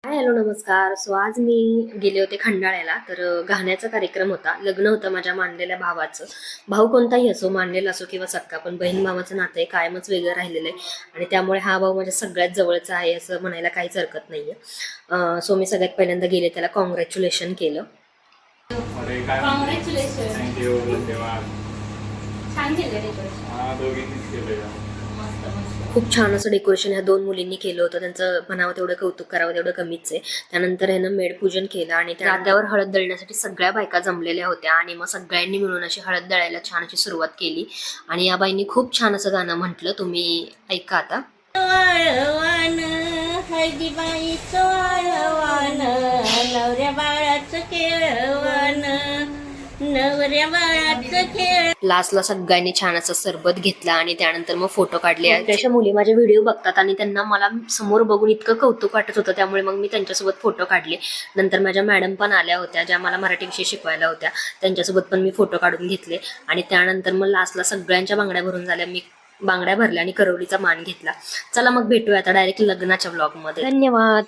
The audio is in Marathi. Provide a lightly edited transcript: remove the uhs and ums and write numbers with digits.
हाय, हॅलो, नमस्कार. सो आज मी गेले होते खंडाळ्याला. तर गाण्याचा कार्यक्रम होता. लग्न होतं माझ्या मानलेल्या भावाचं. भाऊ कोणताही असो, मानलेला असो किंवा सक्का, पण बहीण भावाचं नातं हे कायमच वेगळं राहिलेलं आहे आणि त्यामुळे हा भाऊ माझ्या सगळ्यात जवळचा आहे असं म्हणायला काहीच हरकत नाहीये. सो मी सगळ्यात पहिल्यांदा गेले, त्याला कॉंग्रॅच्युलेशन केलं. अरे काय कॉंग्रॅच्युलेशन. थँक्यू धन्यवाद. छान केलं डेकोरेशन. हा दोघींनीच केलं या. मस्त मस्त. खूप छान असं डेकोरेशन ह्या दोन मुलींनी केलं होतं. त्यांचं म्हणावं तेवढं कौतुक करावं तेवढं कमीच आहे. त्यानंतर ह्यानं मेढपूजन केलं आणि त्या रात्यावर हळद दळण्यासाठी सगळ्या बायका जमलेल्या होत्या आणि मग सगळ्यांनी मिळून अशी हळद दळायला छान अशी सुरुवात केली. आणि या बाईंनी खूप छान असं गाणं म्हटलं, तुम्ही ऐका आता. वाळवान हळदीबाईचं वाळवान, नवऱ्या बाळाचं केळवान, नवऱ्या बाळाचं केळ. लास्टला सगळ्यांनी छान असं सरबत घेतला आणि त्यानंतर मग फोटो काढले. अशा मुली माझे व्हिडिओ बघतात आणि त्यांना मला समोर बघून इतकं कौतुक वाटत होतं, त्यामुळे मग मी त्यांच्यासोबत फोटो काढले. नंतर माझ्या मॅडम पण आल्या होत्या, ज्या मला मराठी विषय शिकवायला होत्या. त्यांच्यासोबत पण मी फोटो काढून घेतले आणि त्यानंतर मग लास्टला सगळ्यांच्या बांगड्या भरून झाल्या. मी बांगड्या भरल्या आणि करवलीचा मान घेतला. चला मग भेटूया आता डायरेक्ट लग्नाच्या व्लॉगमध्ये. धन्यवाद.